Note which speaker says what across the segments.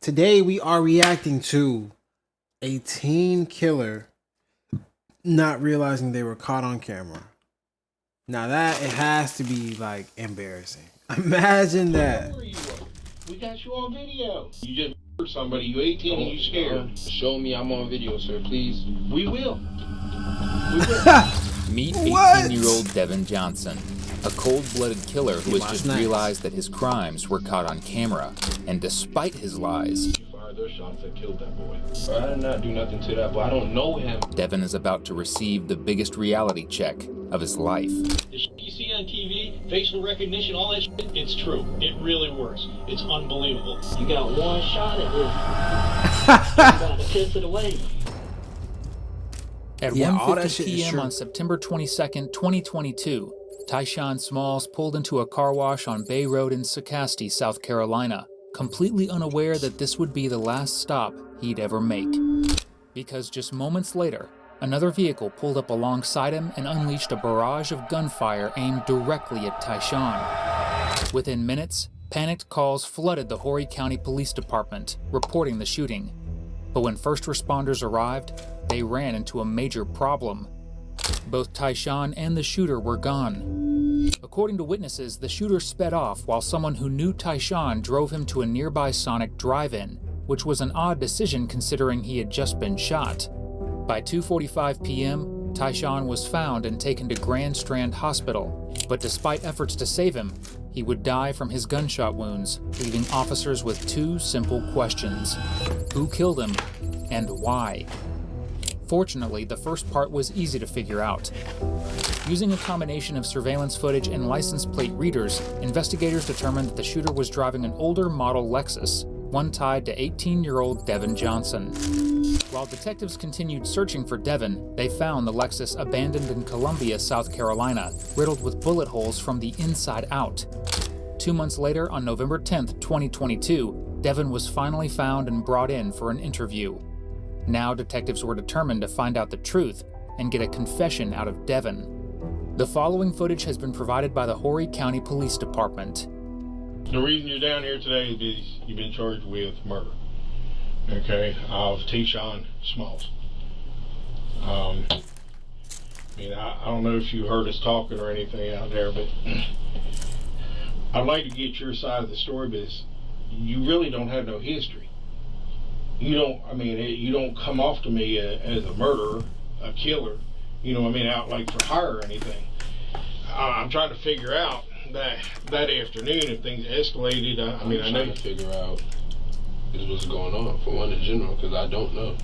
Speaker 1: Today we are reacting to a teen killer not realizing they were caught on camera. Now that it has to be like embarrassing. Imagine that.
Speaker 2: We got you on video. You just murdered somebody. You 18 and you scared.
Speaker 3: Show me I'm on video, sir, please.
Speaker 2: We will.
Speaker 4: Meet
Speaker 1: What?
Speaker 4: 18-year-old Devin Johnson, a cold-blooded killer who has just
Speaker 1: nice.
Speaker 4: realized that his crimes were caught on camera. And despite his lies,
Speaker 2: You fired those shots that killed that boy. I did not do nothing to that boy. I don't know him.
Speaker 4: Devin is about to receive the biggest reality check of his life.
Speaker 5: The shit you see on TV, facial recognition, all that shit, it's true. It really works. It's unbelievable. You got one shot at this. You gotta piss it away.
Speaker 4: At
Speaker 1: Yeah, all that
Speaker 4: 1:50
Speaker 1: shit is
Speaker 4: p.m.
Speaker 1: true.
Speaker 4: on September 22nd, 2022, Tyshawn Smalls pulled into a car wash on Bay Road in Socastee, South Carolina, completely unaware that this would be the last stop he'd ever make. Because just moments later, another vehicle pulled up alongside him and unleashed a barrage of gunfire aimed directly at Tyshawn. Within minutes, panicked calls flooded the Horry County Police Department, reporting the shooting. But when first responders arrived, they ran into a major problem. Both Tyshawn and the shooter were gone. According to witnesses, the shooter sped off while someone who knew Tyshawn drove him to a nearby Sonic drive-in, which was an odd decision considering he had just been shot. By 2:45 p.m., Tyshawn was found and taken to Grand Strand Hospital, but despite efforts to save him, he would die from his gunshot wounds, leaving officers with two simple questions: who killed him, and why? Fortunately, the first part was easy to figure out. Using a combination of surveillance footage and license plate readers, investigators determined that the shooter was driving an older model Lexus, one tied to 18-year-old Devin Johnson. While detectives continued searching for Devin, they found the Lexus abandoned in Columbia, South Carolina, riddled with bullet holes from the inside out. 2 months later, on November 10th, 2022, Devin was finally found and brought in for an interview. Now detectives were determined to find out the truth and get a confession out of Devin. The following footage has been provided by the Horry County Police Department.
Speaker 2: The reason you're down here today is because you've been charged with murder. Okay, of Tyshawn Smalls. I don't know if you heard us talking or anything out there, but I'd like to get your side of the story, because you really don't have no history. You don't come off to me as a murderer, a killer, out like for hire or anything. I'm trying to figure out that afternoon if things escalated.
Speaker 3: I'm trying to figure out is what's going on, for one in general, because I don't know.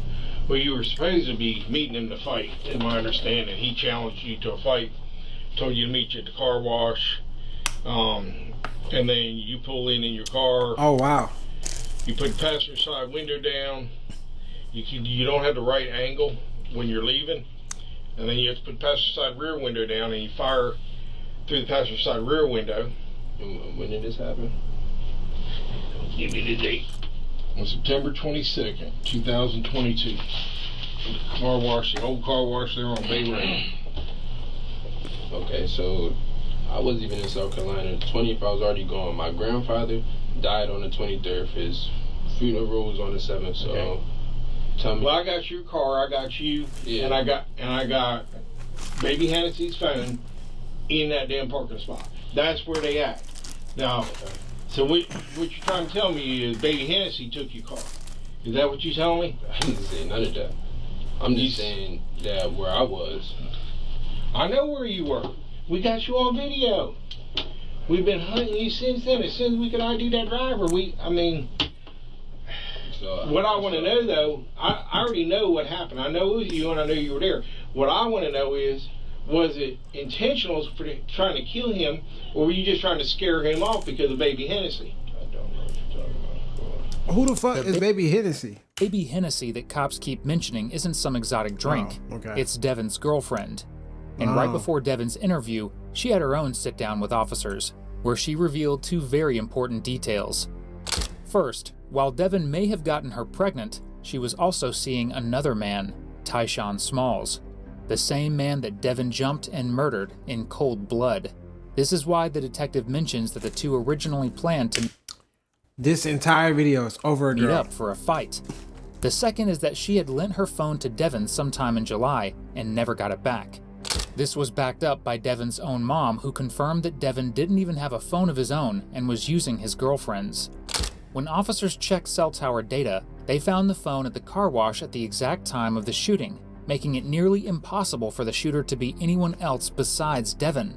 Speaker 2: Well, you were supposed to be meeting him to fight, in my understanding. He challenged you to a fight, told you to meet you at the car wash, and then you pull in your car.
Speaker 1: Oh wow.
Speaker 2: You put the passenger side window down. You don't have the right angle when you're leaving, and then you have to put the passenger side rear window down, and you fire through the passenger side rear window.
Speaker 3: And when did this happen?
Speaker 2: Give me the date. On September 22nd, 2022. Car wash, the old car wash there on Bay Road.
Speaker 3: Okay, so I wasn't even in South Carolina. The 20th, I was already gone. My grandfather died on the 23rd. His funeral was on the 7th. So
Speaker 2: Okay.
Speaker 3: tell me.
Speaker 2: Well, I got your car, I got you,
Speaker 3: Yeah.
Speaker 2: and I got Baby Hennessy's phone in that damn parking spot. That's where they at. Now, so what you're trying to tell me is Baby Hennessy took your car. Is that what you're telling me?
Speaker 3: I didn't say none of that. I'm just saying that where I was.
Speaker 2: I know where you were. We got you on video. We've been hunting you since then. As soon as we could ID that driver,
Speaker 3: So
Speaker 2: what I want to know though, I already know what happened. I know it was you, and I know you were there. What I want to know is, was it intentional for trying to kill him, or were you just trying to scare him off because of Baby Hennessy?
Speaker 3: I don't know what you're talking about.
Speaker 1: Who the fuck is Baby Hennessy?
Speaker 4: Baby Hennessy that cops keep mentioning isn't some exotic drink.
Speaker 1: Oh, okay.
Speaker 4: It's Devin's girlfriend. And right
Speaker 1: Oh.
Speaker 4: before Devin's interview, she had her own sit-down with officers, where she revealed two very important details. First, while Devin may have gotten her pregnant, she was also seeing another man, Tyshawn Smalls, the same man that Devin jumped and murdered in cold blood. This is why the detective mentions that the two originally planned to
Speaker 1: This entire video is over a
Speaker 4: meet
Speaker 1: girl.
Speaker 4: up for a fight. The second is that she had lent her phone to Devin sometime in July and never got it back. This was backed up by Devin's own mom, who confirmed that Devin didn't even have a phone of his own and was using his girlfriend's. When officers checked cell tower data, they found the phone at the car wash at the exact time of the shooting, making it nearly impossible for the shooter to be anyone else besides Devin.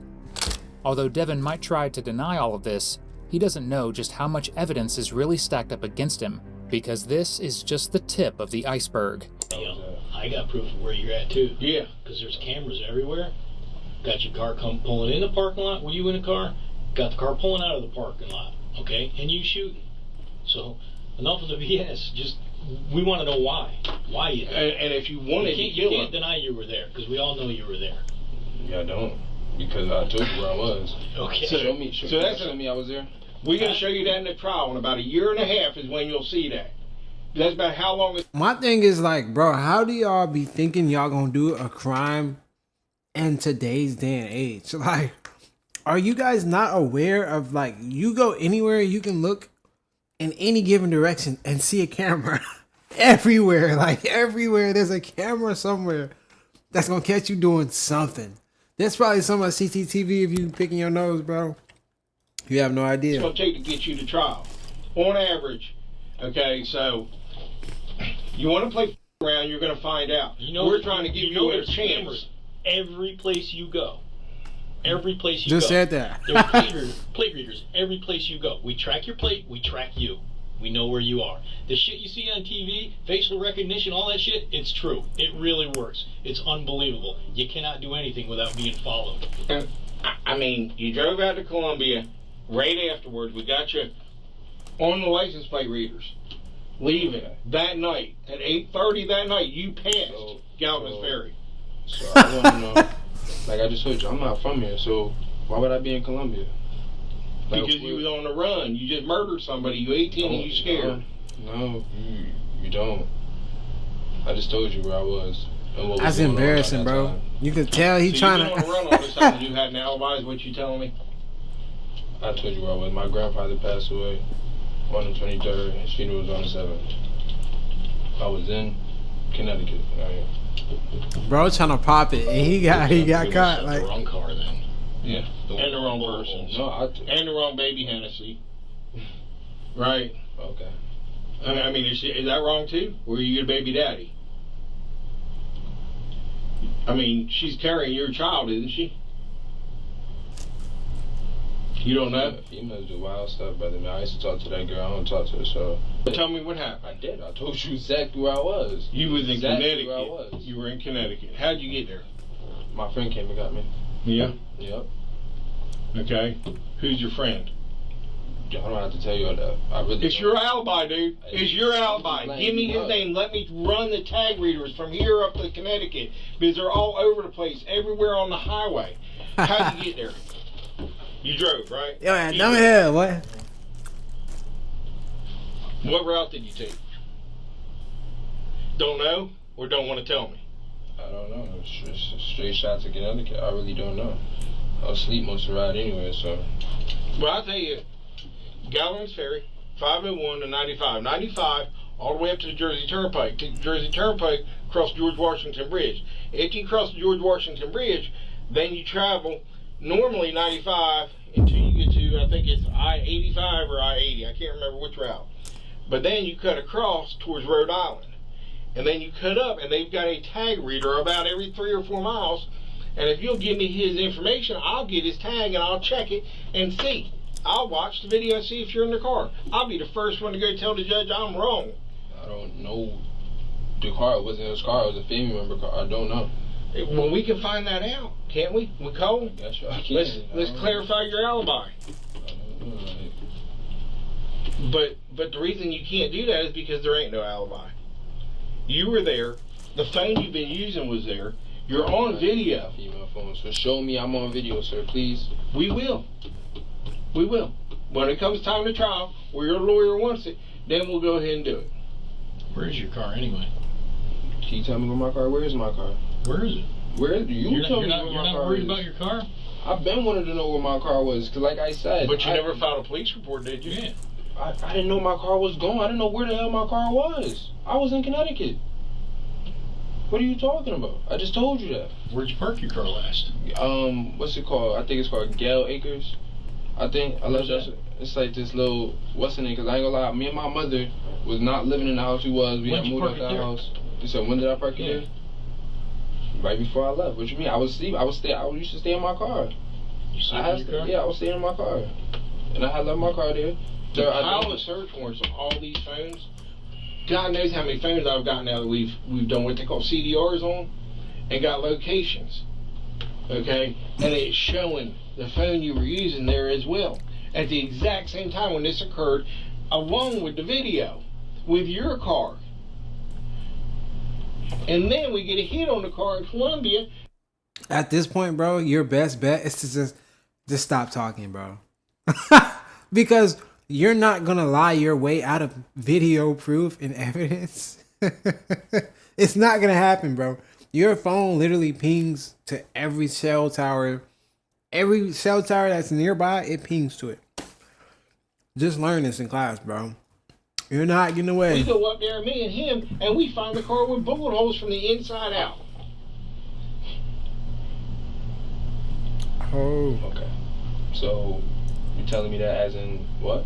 Speaker 4: Although Devin might try to deny all of this, he doesn't know just how much evidence is really stacked up against him, because this is just the tip of the iceberg.
Speaker 5: I got proof of where you're at too.
Speaker 2: Yeah.
Speaker 5: Because there's cameras everywhere. Got your car pulling in the parking lot. Were you in a car? Got the car pulling out of the parking lot. Okay? And you shooting. So, enough of the BS. Just, we want to know why. Why you
Speaker 2: And if you wanted to
Speaker 5: you
Speaker 2: kill
Speaker 5: can't
Speaker 2: him,
Speaker 5: deny you were there, because we all know you were there.
Speaker 3: Yeah, I don't. Because I told you where I was.
Speaker 5: Okay.
Speaker 3: Show me. Show me I was there.
Speaker 2: we're going to show you that in the trial. In about a year and a half is when you'll see that. That's about how long it's...
Speaker 1: My thing is like, bro, how do y'all be thinking y'all gonna do a crime in today's day and age? Like, are you guys not aware of, like, you go anywhere, you can look in any given direction and see a camera everywhere. Like, everywhere there's a camera somewhere that's gonna catch you doing something. There's probably some of CCTV if you picking your nose, bro. You have no idea.
Speaker 2: It's going to take to get you to trial. On average. Okay, so... You want to play around, you're going to find out. We're trying to give you a
Speaker 5: there's
Speaker 2: chance.
Speaker 5: cameras every place you go. Every place you
Speaker 1: Just
Speaker 5: go.
Speaker 1: said that.
Speaker 5: There's plate readers every place you go. We track your plate, we track you. We know where you are. The shit you see on TV, facial recognition, all that shit, it's true. It really works. It's unbelievable. You cannot do anything without being followed.
Speaker 2: I mean, you drove out to Columbia right afterwards. We got you on the license plate readers. Leaving that night at 8:30 that night, you passed Galvin's Ferry.
Speaker 3: So I want to know, like I just told you, I'm not from here, so why would I be in Columbia? Like,
Speaker 2: Because you was on the run. You just murdered somebody. You 18 and you scared.
Speaker 3: No, you don't. I just told you where I was. And what was
Speaker 1: That's
Speaker 3: going on
Speaker 1: embarrassing,
Speaker 3: at that
Speaker 1: bro.
Speaker 3: time.
Speaker 1: You can tell he
Speaker 2: So
Speaker 1: trying
Speaker 2: you've been on the run all this time and you had an alibi is what you telling me?
Speaker 3: I told you where I was. My grandfather passed away on the 23rd. His funeral was on the 7th. I was in Connecticut.
Speaker 1: Bro trying to pop it, and he got caught.
Speaker 5: The
Speaker 1: Like,
Speaker 5: wrong car then.
Speaker 3: Yeah.
Speaker 2: And the wrong person.
Speaker 3: No,
Speaker 2: And the wrong baby Hennessy. Right?
Speaker 3: Okay.
Speaker 2: I mean, is that wrong too? Or are you your baby daddy? I mean, she's carrying your child, isn't she? You don't know?
Speaker 3: Females do wild stuff, brother. Man, I used to talk to that girl. I don't talk to her, so.
Speaker 2: Tell me what happened.
Speaker 3: I did. I told you exactly where I was.
Speaker 2: You was in
Speaker 3: Exactly
Speaker 2: Connecticut.
Speaker 3: where I was.
Speaker 2: You were in Connecticut. How'd you get there?
Speaker 3: My friend came and got me.
Speaker 2: Yeah.
Speaker 3: Yep.
Speaker 2: Okay. Who's your friend?
Speaker 3: I don't have to tell you all that. I really.
Speaker 2: It's your alibi, dude. It's your alibi. Give me his name. Let me run the tag readers from here up to Connecticut because they're all over the place, everywhere on the highway. How'd you get there? You drove, right?
Speaker 1: yo, man, dumb hell, what?
Speaker 2: What route did you take? Don't know or don't want to tell me?
Speaker 3: I don't know. It's a straight shot to Connecticut. I really don't know. I was asleep most of the ride anyway, so.
Speaker 2: Well, I'll tell you, Galvin's Ferry, 501 to 95. 95 all the way up to the Jersey Turnpike. Take the Jersey Turnpike, cross George Washington Bridge. After you cross the George Washington Bridge, then you travel normally 95 until you get to, I think it's I-85 or I-80. I can't remember which route. But then you cut across towards Rhode Island. And then you cut up, and they've got a tag reader about every 3 or 4 miles. And if you'll give me his information, I'll get his tag and I'll check it and see. I'll watch the video and see if you're in the car. I'll be the first one to go tell the judge I'm wrong.
Speaker 3: I don't know. The car wasn't his car. It was a family member car. I don't know.
Speaker 2: Well, we can find that out, can't we? We call him.
Speaker 3: That's right. I can.
Speaker 2: Let's clarify your alibi.
Speaker 3: I don't know.
Speaker 2: But the reason you can't do that is because there ain't no alibi. You were there. The phone you've been using was there. You're on video.
Speaker 3: Female phone. So show me I'm on video, sir, please.
Speaker 2: We will. We will. When it comes time to trial, or your lawyer wants it, then we'll go ahead and do it.
Speaker 5: Where's your car anyway?
Speaker 3: Can you tell me where my car? Where is my car?
Speaker 5: Where is it?
Speaker 3: Where is you?
Speaker 5: You're
Speaker 3: Tell me
Speaker 5: not,
Speaker 3: where
Speaker 5: you're
Speaker 3: my
Speaker 5: not
Speaker 3: car
Speaker 5: worried
Speaker 3: is.
Speaker 5: about your car?
Speaker 3: I've been wanting to know where my car was, cause like I said.
Speaker 2: But you never filed a police report, did you?
Speaker 5: Yeah.
Speaker 3: I didn't know my car was gone. I didn't know where the hell my car was. I was in Connecticut. What are you talking about? I just told you that.
Speaker 5: Where'd you park your car last?
Speaker 3: What's it called? I think it's called Gale Acres. I think I left that. It's like this little, what's in it? Cause I ain't gonna lie, me and my mother was not living in the house we was. We had moved out the house. You said, when did I park it there? Right before I left. What you mean? I used to stay in my car.
Speaker 5: You sleep in your car?
Speaker 3: Yeah, I was staying in my car, and I had left my car there.
Speaker 2: The pile of search warrants on all these phones. God knows how many phones I've got now that we've done what they call CDRs on, and got locations. Okay, and it's showing the phone you were using there as well at the exact same time when this occurred, along with the video with your car. And then we get a hit on the car at Columbia.
Speaker 1: At this point, bro, your best bet is to just stop talking, bro. Because you're not gonna lie your way out of video proof and evidence. It's not gonna happen, bro. Your phone literally pings to every cell tower. Every cell tower that's nearby, it pings to it. Just learn this in class, bro. You're not getting away.
Speaker 2: We go up there, me and him, and we find the car with bullet holes from the inside out.
Speaker 1: Oh.
Speaker 3: Okay. So, you telling me that as in what?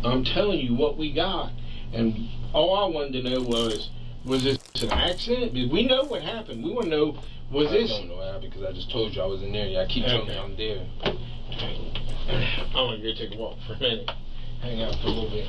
Speaker 2: I'm telling you what we got. And all I wanted to know was this an accident? Did we know what happened? We want to know,
Speaker 3: I don't know what happened because I just told you I was in there. Yeah, I keep telling you I'm there.
Speaker 2: I'm going to go take a walk for a minute. Hang out for a little bit.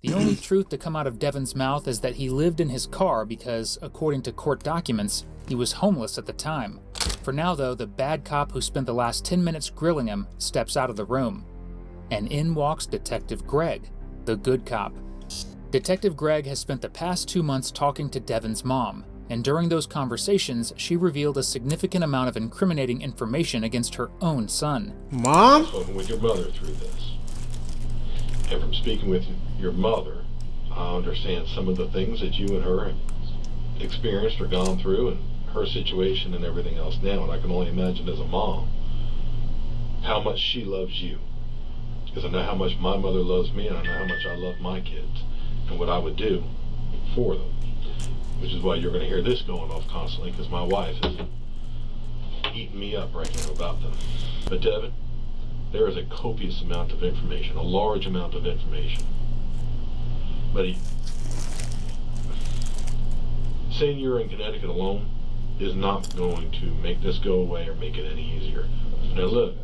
Speaker 4: The only truth to come out of Devin's mouth is that he lived in his car because, according to court documents, he was homeless at the time. For now, though, the bad cop who spent the last 10 minutes grilling him steps out of the room. And in walks Detective Greg, the good cop. Detective Greg has spent the past 2 months talking to Devin's mom, and during those conversations, she revealed a significant amount of incriminating information against her own son.
Speaker 1: Mom?
Speaker 6: I've spoken with your mother through this. And from speaking with your mother, I understand some of the things that you and her have experienced or gone through and her situation and everything else now. And I can only imagine as a mom how much she loves you. Because I know how much my mother loves me and I know how much I love my kids and what I would do for them. Which is why you're going to hear this going off constantly, because my wife is eating me up right now about them. But Devin, there is a copious amount of information, a large amount of information. But saying you're in Connecticut alone is not going to make this go away or make it any easier. Now look,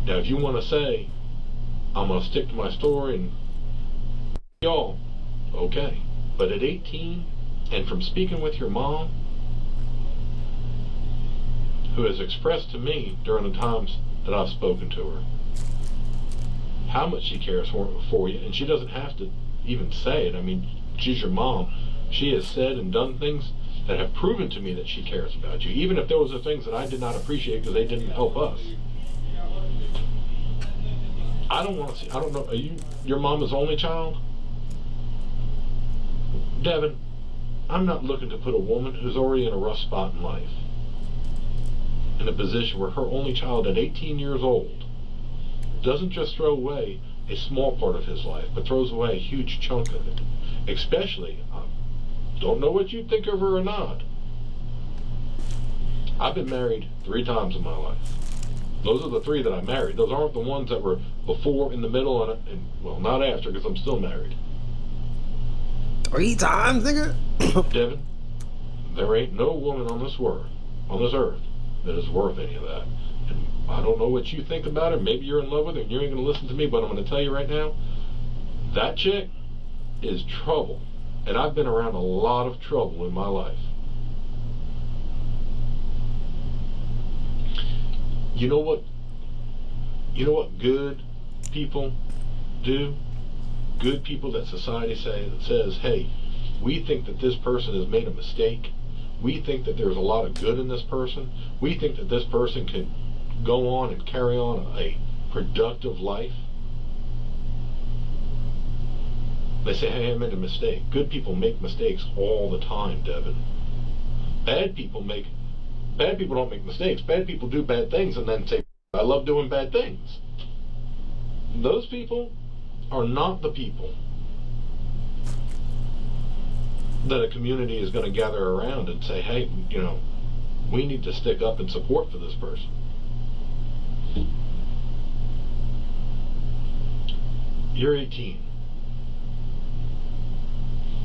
Speaker 6: now if you want to say, I'm going to stick to my story and y'all, okay. But at 18, and from speaking with your mom, who has expressed to me during the times that I've spoken to her, how much she cares for you, and she doesn't have to even say it. I mean, she's your mom. She has said and done things that have proven to me that she cares about you, even if there was the things that I did not appreciate because they didn't help us. I don't want to see, I don't know, are you your mama's only child? Devin, I'm not looking to put a woman who's already in a rough spot in life in a position where her only child at 18 years old doesn't just throw away a small part of his life, but throws away a huge chunk of it. Especially, I don't know what you think of her or not. I've been married 3 times in my life. Those are the 3 that I married. Those aren't the ones that were before, in the middle, and well, not after, because I'm still married.
Speaker 1: 3 times, nigga?
Speaker 6: Devin, there ain't no woman on this earth that is worth any of that. And I don't know what you think about her. Maybe you're in love with her and you ain't going to listen to me, but I'm going to tell you right now, that chick is trouble. And I've been around a lot of trouble in my life. You know what good people do? Good people that society says, hey, we think that this person has made a mistake. We think that there's a lot of good in this person. We think that this person can go on and carry on a productive life. They say, hey, I made a mistake. Good people make mistakes all the time, Devin. Bad people don't make mistakes. Bad people do bad things and then say, I love doing bad things. Those people are not the people that a community is going to gather around and say, hey, we need to stick up and support for this person. You're 18.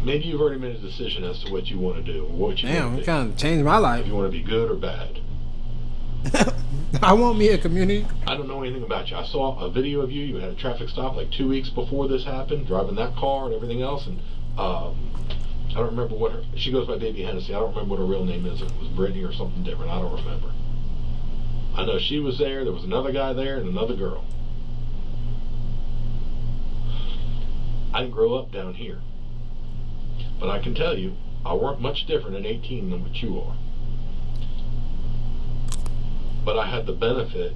Speaker 6: Maybe you've already made a decision as to what you want to do, or what you
Speaker 1: Damn,
Speaker 6: want
Speaker 1: it
Speaker 6: to
Speaker 1: kind of changed my life.
Speaker 6: If you want to be good or bad.
Speaker 1: I want me a community.
Speaker 6: I don't know anything about you. I saw a video of you. You had a traffic stop like 2 weeks before this happened, driving that car and everything else. And I don't remember what she goes by Baby Hennessy. I don't remember what her real name is. It was Brittany or something different. I don't remember. I know she was there. There was another guy there and another girl. I didn't grow up down here. But I can tell you, I weren't much different at 18 than what you are. But I had the benefit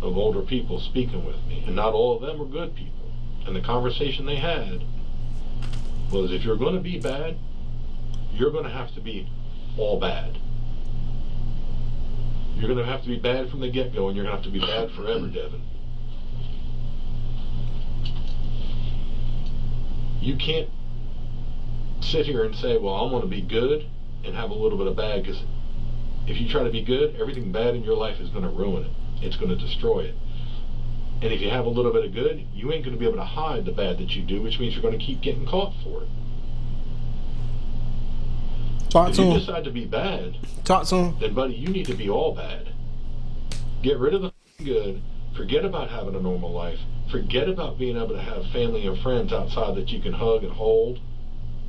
Speaker 6: of older people speaking with me, and not all of them were good people. And the conversation they had was, if you're going to be bad, you're going to have to be all bad. You're going to have to be bad from the get-go, and you're going to have to be bad forever, Devin. You can't sit here and say, well, I'm going to be good and have a little bit of bad, because if you try to be good, everything bad in your life is going to ruin it. It's going to destroy it. And if you have a little bit of good, you ain't going to be able to hide the bad that you do, which means you're going to keep getting caught for it.
Speaker 1: Talk
Speaker 6: If
Speaker 1: to
Speaker 6: you
Speaker 1: him.
Speaker 6: decide to be bad,
Speaker 1: Talk to him.
Speaker 6: then buddy, you need to be all bad. Get rid of the good. Forget about having a normal life. Forget about being able to have family and friends outside that you can hug and hold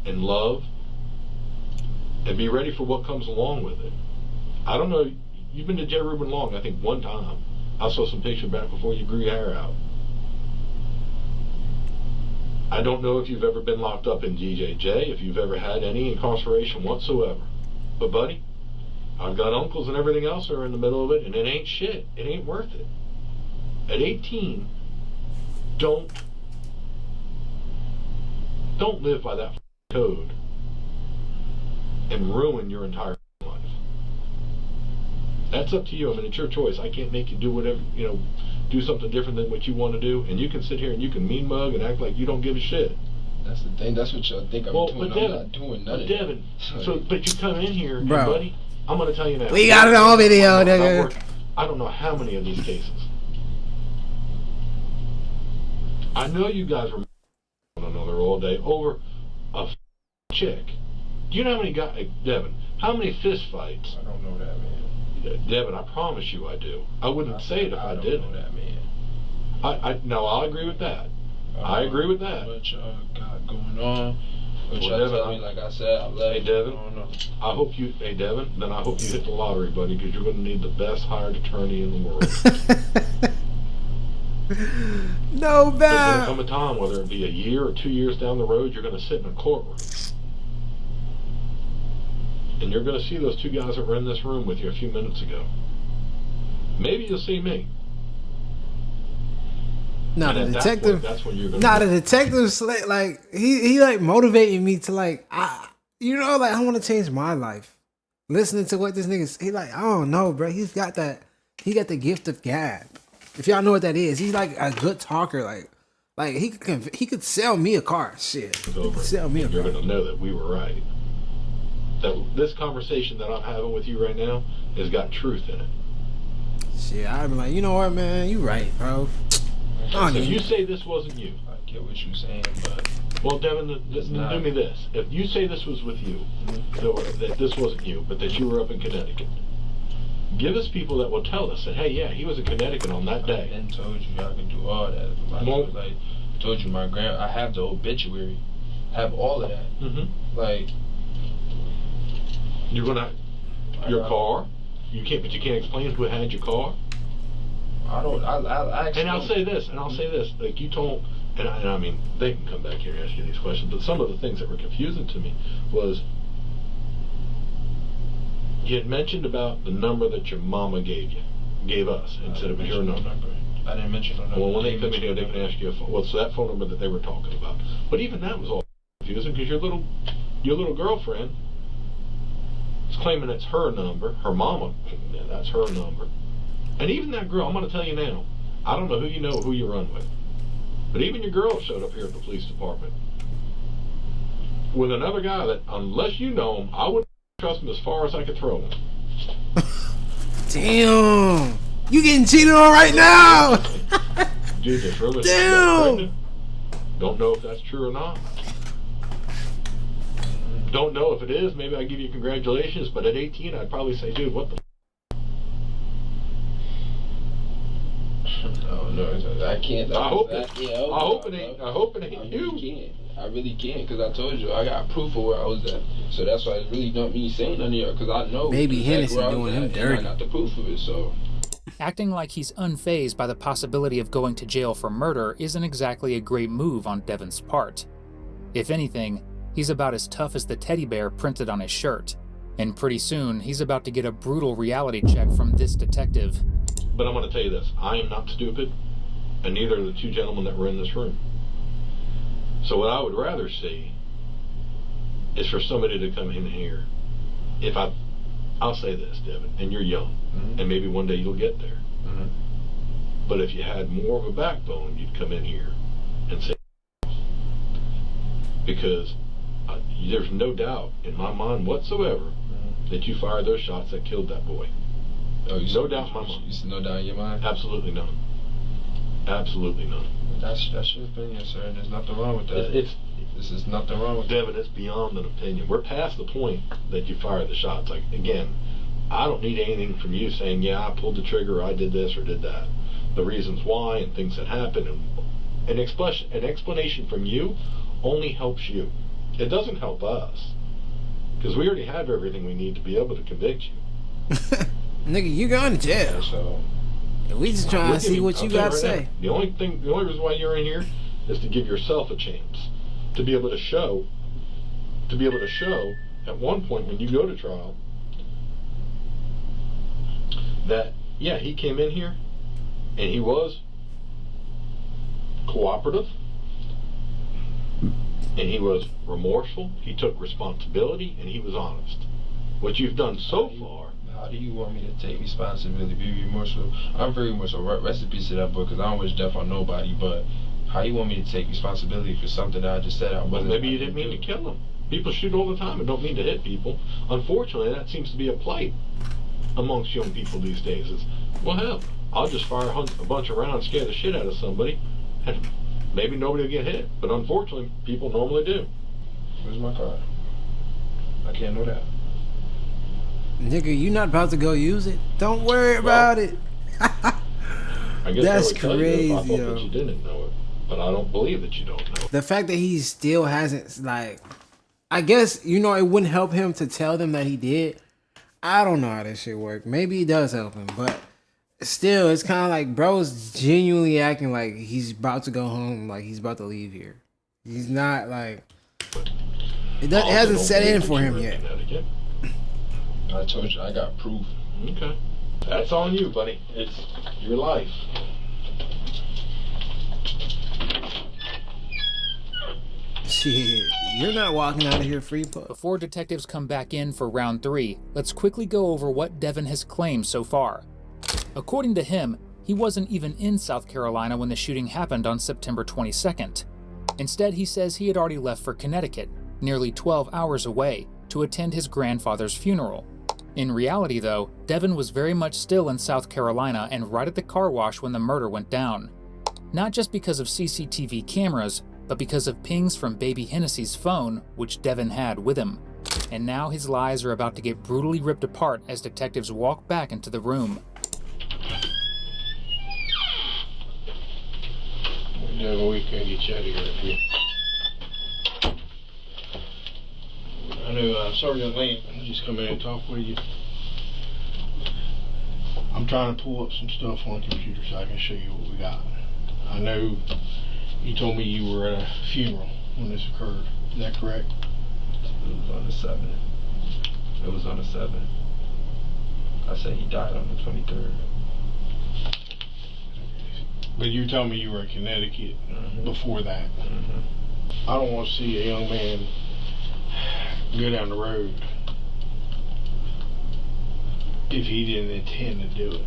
Speaker 6: and love, and be ready for what comes along with it. I don't know, you've been to J. Reuben Long, I think, one time. I saw some pictures back before you grew your hair out. I don't know if you've ever been locked up in GJJ, if you've ever had any incarceration whatsoever. But buddy, I've got uncles and everything else that are in the middle of it, and it ain't shit. It ain't worth it. At 18, don't live by that code and ruin your entire life. That's up to you. I mean, it's your choice. I can't make you do whatever, do something different than what you want to do. And you can sit here and you can mean mug and act like you don't give a shit.
Speaker 3: That's the thing. That's what y'all think I'm doing.
Speaker 6: But Devin,
Speaker 3: I'm not doing none of that.
Speaker 6: Devin, but you come in here,
Speaker 1: Bro.
Speaker 6: and buddy, I'm going to tell you now.
Speaker 1: We got it on video, nigga.
Speaker 6: I don't know how many of these cases. I know you guys were one another all day over a chick. Do you know how many guys, Devin, how many fist fights?
Speaker 3: I don't know that, man.
Speaker 6: Devin, I promise you I do. I wouldn't say it if I didn't.
Speaker 3: I don't know that, man.
Speaker 6: No, I'll agree with that. I agree with that.
Speaker 3: What y'all got going on? What y'all
Speaker 6: Devin,
Speaker 3: tell me, like I said, I love
Speaker 6: Hey, Devin,
Speaker 3: I don't know.
Speaker 6: I hope you hit the lottery, buddy, because you're going to need the best hired attorney in the world.
Speaker 1: No
Speaker 6: There's going to
Speaker 1: bad.
Speaker 6: come a time, whether it be a year or 2 years down the road, you're going to sit in a courtroom. And you're going to see those two guys that were in this room with you a few minutes ago. Maybe you'll see me.
Speaker 1: Nah,
Speaker 6: And
Speaker 1: the
Speaker 6: at that
Speaker 1: detective.
Speaker 6: point, that's when you're going
Speaker 1: Nah,
Speaker 6: to
Speaker 1: the detective's like he like motivating me to like I want to change my life. Listening to what this nigga, he like, I don't know, bro. He got the gift of gab. If y'all know what that is, he's like a good talker. Like he could sell me a car. Shit, he could sell me a
Speaker 6: You're
Speaker 1: car.
Speaker 6: going to know that we were right. That this conversation that I'm having with you right now has got truth in it.
Speaker 1: Shit, I'm like, you know what, man, you right, bro.
Speaker 6: So you say this wasn't you.
Speaker 3: I get what you're saying, but
Speaker 6: Well, Devin, do
Speaker 3: not.
Speaker 6: me this. If you say this was with you, that this wasn't you, but that you were up in Connecticut, give us people that will tell us that, hey, yeah, he was in Connecticut on that
Speaker 3: I
Speaker 6: day.
Speaker 3: then told you I can do all that. Like told you, I have the obituary, have all of that.
Speaker 6: Mm-hmm.
Speaker 3: Like
Speaker 6: You're gonna your car. You can't explain who had your car.
Speaker 3: I don't. I
Speaker 6: And I'll say this. Like you told, and I mean, they can come back here and ask you these questions. But some of the things that were confusing to me was you had mentioned about the number that your mama gave us instead of your number.
Speaker 3: I didn't mention no number.
Speaker 6: Well, when they come in here, they can ask you a phone. Well, it's that phone number that they were talking about. But even that was all confusing because your little girlfriend is claiming it's her number. Her mama, yeah, that's her number. And even that girl, I'm going to tell you now, I don't know who you know or who you run with, but even your girl showed up here at the police department with another guy that, unless you know him, I wouldn't trust him as far as I could throw him.
Speaker 1: Damn. You getting cheated on right now?
Speaker 6: Dude, this really
Speaker 1: Damn.
Speaker 6: Don't know if that's true or not. Don't know if it is. Maybe I give you congratulations, but at 18, I'd probably say, dude, what the
Speaker 3: Oh no, I can't.
Speaker 6: I hope it ain't you.
Speaker 3: I really can't, because I told you I got proof of where I was at. So that's why it's really not me saying nothing here, because I know.
Speaker 1: Baby Hennessy
Speaker 3: where I was
Speaker 1: doing him
Speaker 3: at, and
Speaker 1: dirty.
Speaker 3: I got the proof of it, so.
Speaker 4: Acting like he's unfazed by the possibility of going to jail for murder isn't exactly a great move on Devin's part. If anything, he's about as tough as the teddy bear printed on his shirt. And pretty soon, he's about to get a brutal reality check from this detective.
Speaker 6: But I'm going to tell you this. I am not stupid, and neither are the two gentlemen that were in this room. So what I would rather see is for somebody to come in here. I'll say this, Devin, and you're young, and maybe one day you'll get there. But if you had more of a backbone, you'd come in here and say, because there's no doubt in my mind whatsoever that you fired those shots that killed that boy.
Speaker 3: Oh,
Speaker 6: No doubt in my mind.
Speaker 3: You see no doubt in your mind?
Speaker 6: Absolutely none. Absolutely none.
Speaker 3: That's your opinion, sir. There's nothing wrong with that. This is nothing wrong with that.
Speaker 6: Devin, it's beyond an opinion. We're past the point that you fired the shots. Like, again, I don't need anything from you saying, yeah, I pulled the trigger, or I did this or did that. The reasons why and things that happened. And an explanation from you only helps you. It doesn't help us. Because we already have everything we need to be able to convict you.
Speaker 1: Nigga, you going to jail.
Speaker 3: So,
Speaker 1: We just trying to see what you got to say.
Speaker 6: The only reason why you're in here is to give yourself a chance to be able to show at one point when you go to trial that, yeah, he came in here and he was cooperative and he was remorseful, he took responsibility, and he was honest. What you've done so far.
Speaker 3: how do you want me to take responsibility, be remorseful? I'm very remorseful. Rest in peace to that book, because I don't wish death on nobody, but how you want me to take responsibility for something that I just said I wasn't?
Speaker 6: Maybe you didn't mean to kill him. People shoot all the time and don't mean to hit people. Unfortunately, that seems to be a plight amongst young people these days. Is, well, hell, I'll just fire a bunch of rounds, scare the shit out of somebody, and maybe nobody will get hit. But unfortunately, people normally do.
Speaker 3: Where's my card? I can't know that.
Speaker 1: Nigga, you not about to go use it? Don't worry about it.
Speaker 6: I guess
Speaker 1: That's
Speaker 6: I would tell you if I thought
Speaker 1: crazy,
Speaker 6: that you didn't know it, but I don't believe that you don't know it.
Speaker 1: The fact that he still hasn't, like, I guess, you know, it wouldn't help him to tell them that he did. I don't know how this shit work. Maybe it does help him, but still, it's kind of like bro's genuinely acting like he's about to go home, like he's about to leave here. He's not like, it hasn't set in for him yet.
Speaker 3: I told you, I got proof.
Speaker 6: Okay. That's on you, buddy. It's your life.
Speaker 1: Shit, you're not walking out of here free, pup.
Speaker 4: Before detectives come back in for round 3, let's quickly go over what Devin has claimed so far. According to him, he wasn't even in South Carolina when the shooting happened on September 22nd. Instead, he says he had already left for Connecticut, nearly 12 hours away, to attend his grandfather's funeral. In reality, though, Devin was very much still in South Carolina and right at the car wash when the murder went down. Not just because of CCTV cameras, but because of pings from Baby Hennessy's phone, which Devin had with him. And now his lies are about to get brutally ripped apart as detectives walk back into the room.
Speaker 2: Devin, we can't get you out of here. I know Sergeant Lamp just come in and talk with you. I'm trying to pull up some stuff on the computer so I can show you what we got. I know you told me you were at a funeral when this occurred. Is that correct?
Speaker 3: It was on the 7th. It was on the 7th. I said he died on the 23rd.
Speaker 2: But you told me you were in Connecticut before that. I don't want to see a young man go down the road if he didn't intend to do it.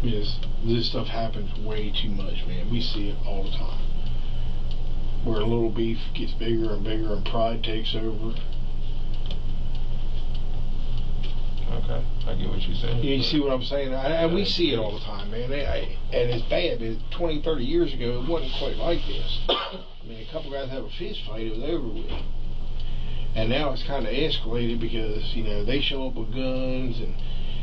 Speaker 2: Because this stuff happens way too much, man. We see it all the time. Where a little beef gets bigger and bigger and pride takes over.
Speaker 3: Okay, I get what you're saying.
Speaker 2: You see what I'm saying? And we see it all the time, man. And it's bad. 20, 30 years ago, it wasn't quite like this. I mean, a couple guys have a fist fight, it was over with. And now it's kind of escalated because, you know, they show up with guns and,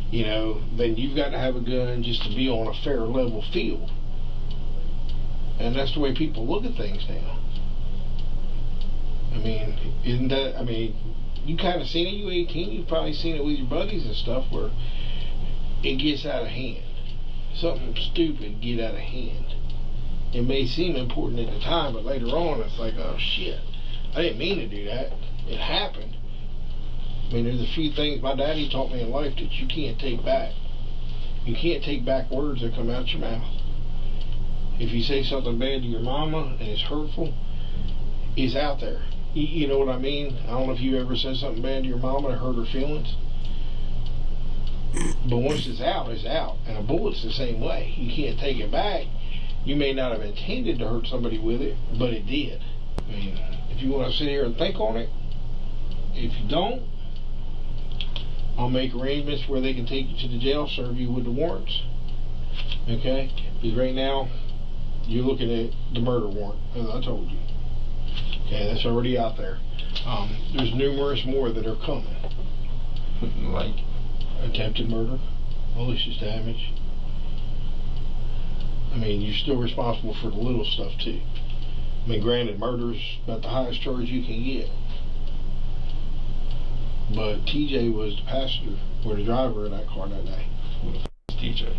Speaker 2: you know, then you've got to have a gun just to be on a fair level field. And that's the way people look at things now. I mean, isn't that, I mean, you kind of seen it, you 18, you've probably seen it with your buddies and stuff where it gets out of hand. Something stupid get out of hand. It may seem important at the time, but later on it's like, oh shit, I didn't mean to do that. It happened. I mean, there's a few things my daddy taught me in life that you can't take back. You can't take back words that come out your mouth. If you say something bad to your mama and it's hurtful, it's out there. You know what I mean? I don't know if you ever said something bad to your mama to hurt her feelings. But once it's out, it's out. And a bullet's the same way. You can't take it back. You may not have intended to hurt somebody with it, but it did. I mean, if you want to sit here and think on it, if you don't, I'll make arrangements where they can take you to the jail, serve you with the warrants. Okay? Because right now, you're looking at the murder warrant, as I told you. Okay, that's already out there. There's numerous more that are coming.
Speaker 3: Like
Speaker 2: attempted murder, malicious damage. I mean, you're still responsible for the little stuff too. I mean, granted, murder's about the highest charge you can get. But TJ was the passenger or the driver of that car that day.
Speaker 3: Who the f is TJ?